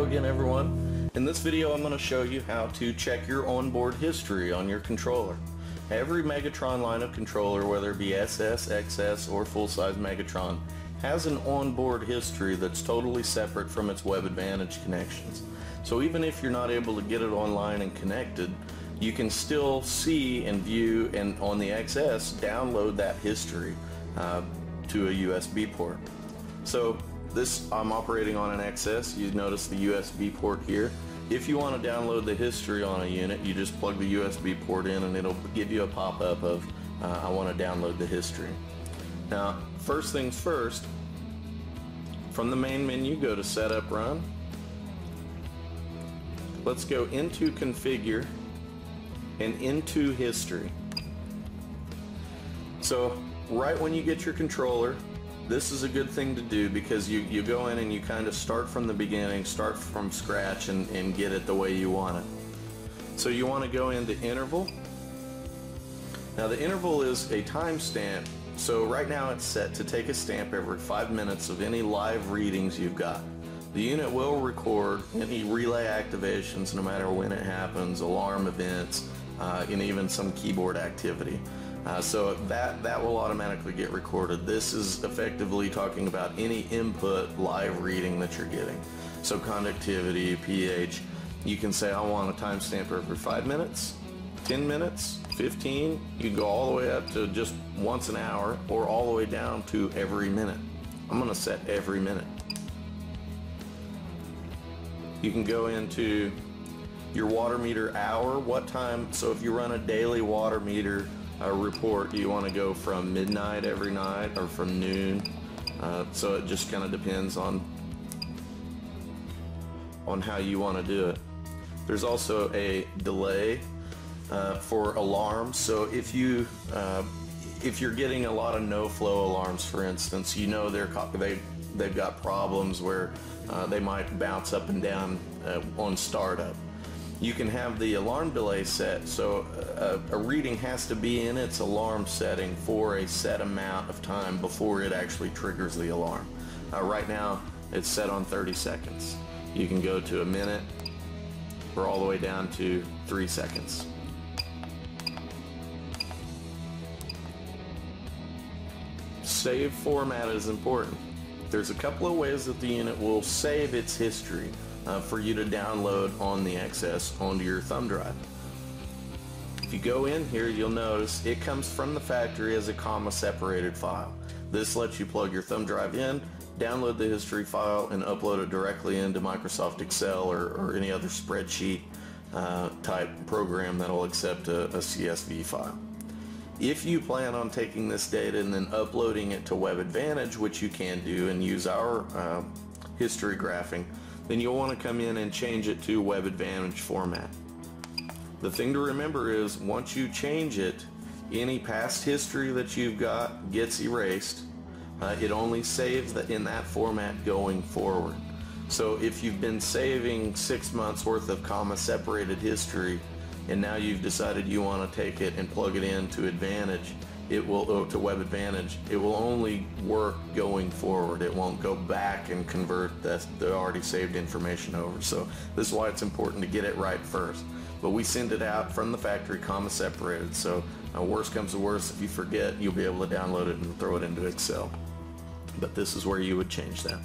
again, everyone. In this video I'm going to show you how to check your onboard history on your controller. Every MegaTron line of controller, whether it be SS, XS, or full-size MegaTron, has an onboard history that's totally separate from its Web Advantage connections. So even if you're not able to get it online and connected, you can still see and view, and on the XS, download that history to a USB port. So I'm operating on an XS. You notice the USB port here. If you want to download the history on a unit, you just plug the USB port in and it'll give you a pop-up of I want to download the history. Now, first things first, from the main menu, go to Setup, Run. Let's go into Configure and into History. So right when you get your controller, this is a good thing to do because you go in and you kind of start from the beginning, start from scratch, and get it the way you want it. So you want to go into Interval. Now the interval is a timestamp, so right now it's set to take a stamp every 5 minutes of any live readings you've got. The unit will record any relay activations no matter when it happens, alarm events, and even some keyboard activity. So that will automatically get recorded. This is effectively talking about any input live reading that you're getting. So conductivity, pH, you can say I want a timestamp every 5 minutes, 10 minutes, 15, you go all the way up to just once an hour, or all the way down to every minute. I'm going to set every minute. You can go into your water meter hour, what time, so if you run a daily water meter report, you want to go from midnight every night or from noon, so it just kind of depends on how you want to do it. There's also a delay for alarms, so if you're getting a lot of no-flow alarms, for instance, you know they've got problems where they might bounce up and down on startup. You can have the alarm delay set, so a reading has to be in its alarm setting for a set amount of time before it actually triggers the alarm. Right now it's set on 30 seconds. You can go to a minute or all the way down to 3 seconds. Save format is important. There's a couple of ways that the unit will save its history for you to download on the XS onto your thumb drive. If you go in here, you'll notice it comes from the factory as a comma-separated file. This lets you plug your thumb drive in, download the history file, and upload it directly into Microsoft Excel or any other spreadsheet type program that'll accept a CSV file. If you plan on taking this data and then uploading it to Web Advantage, which you can do and use our history graphing, then you'll want to come in and change it to Web Advantage format. The thing to remember is once you change it, any past history that you've got gets erased. It only saves in that format going forward. So if you've been saving 6 months worth of comma-separated history, and now you've decided you want to take it and plug it into Advantage, to Web Advantage, it will only work going forward. It won't go back and convert the already saved information over. So this is why it's important to get it right first. But we send it out from the factory comma separated, so worst comes to worst, if you forget, you'll be able to download it and throw it into Excel. But this is where you would change that.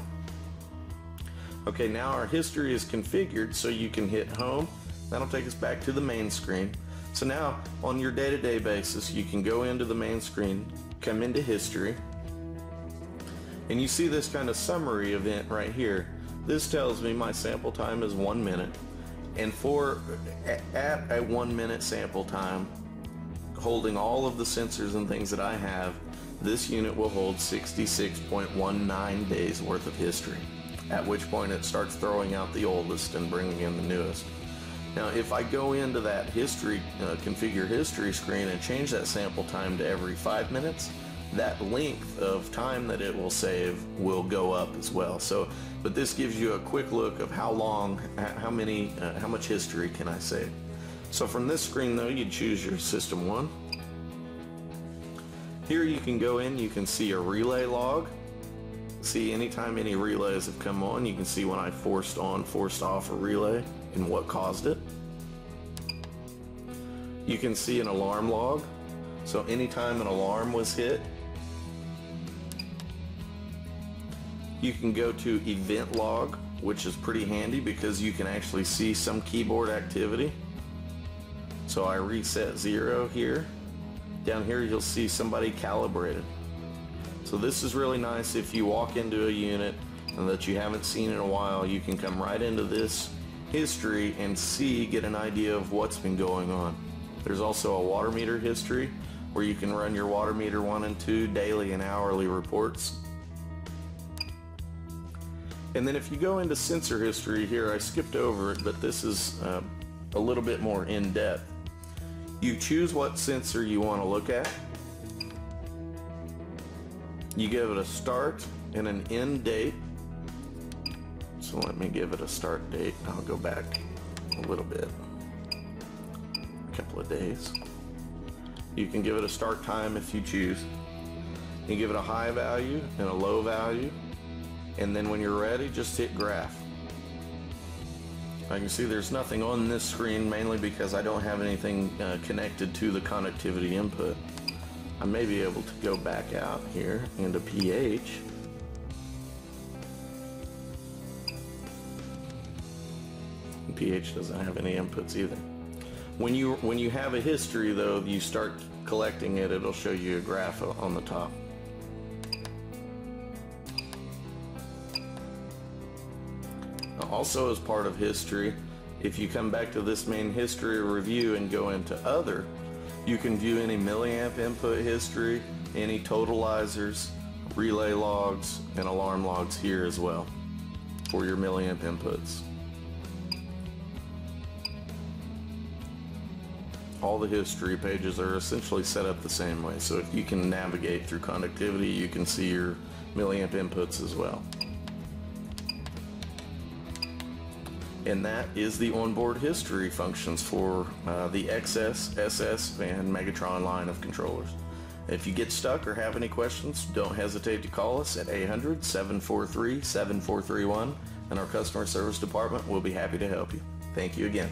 Okay, now our history is configured, so you can hit home. That'll take us back to the main screen. So now, on your day-to-day basis, you can go into the main screen, come into History, and you see this kind of summary event right here. This tells me my sample time is 1 minute, and at a 1 minute sample time, holding all of the sensors and things that I have, this unit will hold 66.19 days worth of history, at which point it starts throwing out the oldest and bringing in the newest. Now if I go into that history, configure history screen and change that sample time to every 5 minutes, that length of time that it will save will go up as well. But this gives you a quick look of how much history can I save. So from this screen though, you choose your System 1. Here you can go in, you can see a relay log, See, anytime any relays have come on, you can see when I forced on, forced off a relay and what caused it. You can see an alarm log. So anytime an alarm was hit, you can go to event log, which is pretty handy because you can actually see some keyboard activity. So I reset 0 here. Down here you'll see somebody calibrated. So this is really nice if you walk into a unit and that you haven't seen in a while. You can come right into this history and get an idea of what's been going on. There's also a water meter history where you can run your water meter 1 and 2 daily and hourly reports. And then if you go into sensor history here, I skipped over it, but this is a little bit more in depth. You choose what sensor you want to look at. You give it a start and an end date. So let me give it a start date. I'll go back a little bit, a couple of days. You can give it a start time if you choose. You give it a high value and a low value. And then when you're ready, just hit graph. I can see there's nothing on this screen, mainly because I don't have anything connected to the connectivity input. I may be able to go back out here into pH. And pH doesn't have any inputs either. When you have a history though, you start collecting it, it'll show you a graph on the top. Also, as part of history, if you come back to this main history review and go into other, you can view any milliamp input history, any totalizers, relay logs, and alarm logs here as well for your milliamp inputs. All the history pages are essentially set up the same way, so if you can navigate through conductivity, you can see your milliamp inputs as well. And that is the onboard history functions for the XS, SS, and MegaTron line of controllers. If you get stuck or have any questions, don't hesitate to call us at 800-743-7431, and our customer service department will be happy to help you. Thank you again.